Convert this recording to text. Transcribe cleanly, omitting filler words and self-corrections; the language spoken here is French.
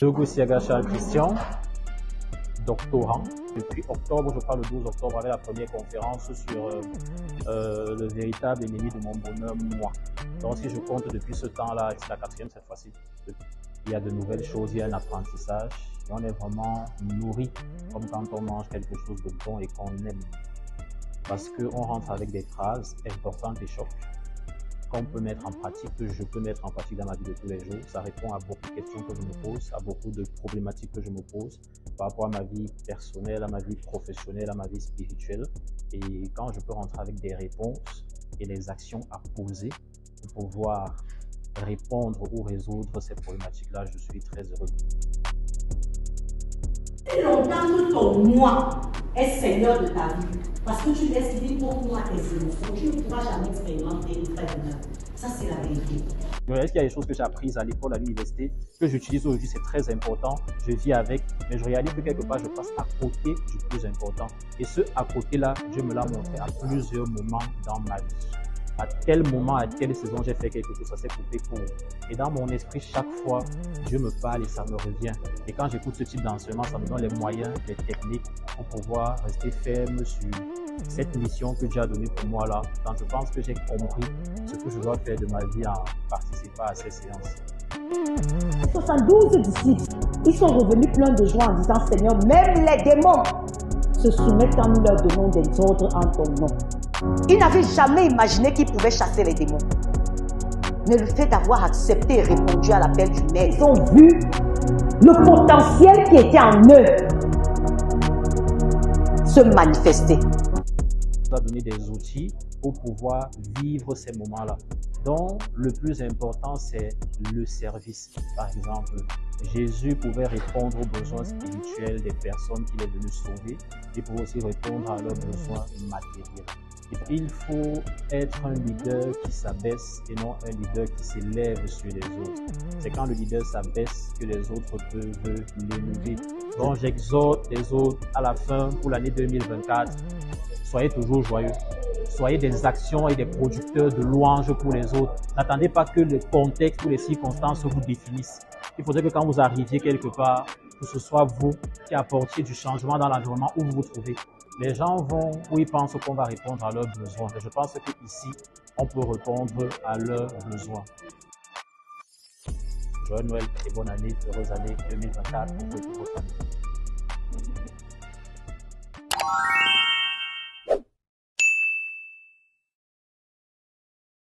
Dougou Siagacha Christian, doctorant. Depuis octobre, je crois le 12 octobre, avec la première conférence sur le véritable ennemi de mon bonheur, moi. Donc si je compte depuis ce temps-là, c'est la quatrième cette fois-ci. Il y a de nouvelles choses, il y a un apprentissage. Et on est vraiment nourri, comme quand on mange quelque chose de bon et qu'on aime. Parce qu'on rentre avec des phrases importantes et chocs qu'on peut mettre en pratique, que je peux mettre en pratique dans ma vie de tous les jours. Ça répond à beaucoup de questions que je me pose, à beaucoup de problématiques que je me pose par rapport à ma vie personnelle, à ma vie professionnelle, à ma vie spirituelle. Et quand je peux rentrer avec des réponses et des actions à poser pour pouvoir répondre ou résoudre ces problématiques-là, je suis très heureux. Si longtemps que ton moi est seigneur de ta vie, parce que tu laisses vivre pour moi tes émotions, tu ne pourras jamais expérimenter le vrai bonheur. Ça, c'est la vérité. Est-ce qu'il y a des choses que j'ai apprises à l'école, à l'université, que j'utilise aujourd'hui, c'est très important, je vis avec, mais je réalise que quelque part, je passe à côté du plus important. Et ce à côté-là, Dieu me l'a montré à plusieurs moments dans ma vie. À tel moment, à telle saison, j'ai fait quelque chose, ça s'est coupé court. Et dans mon esprit, chaque fois, Dieu me parle et ça me revient. Et quand j'écoute ce type d'enseignement, ça me donne les moyens, les techniques pour pouvoir rester ferme sur cette mission que Dieu a donnée pour moi là. Quand je pense que j'ai compris ce que je dois faire de ma vie en participant à ces séances. 72 disciples, ils sont revenus pleins de joie en disant, Seigneur, même les démons se soumettent quand nous leur donnons des ordres en ton nom. Ils n'avaient jamais imaginé qu'ils pouvaient chasser les démons. Mais le fait d'avoir accepté et répondu à l'appel du Maître, ils ont vu le potentiel qui était en eux se manifester. On a donné des outils pour pouvoir vivre ces moments-là. Donc, le plus important, c'est le service. Par exemple, Jésus pouvait répondre aux besoins spirituels des personnes qu'il est venu sauver. Il pouvait aussi répondre à leurs besoins matériels. Il faut être un leader qui s'abaisse et non un leader qui s'élève sur les autres. C'est quand le leader s'abaisse que les autres peuvent l'élever. Donc, j'exhorte les autres à la fin pour l'année 2024. Soyez toujours joyeux. Soyez des actions et des producteurs de louanges pour les autres. N'attendez pas que le contexte ou les circonstances vous définissent. Il faudrait que quand vous arriviez quelque part, que ce soit vous qui apportiez du changement dans l'environnement où vous vous trouvez. Les gens vont où ils pensent qu'on va répondre à leurs besoins. Et je pense qu'ici, on peut répondre à leurs besoins. Joyeux Noël et bonne année, heureuse année 2024 pour votre année.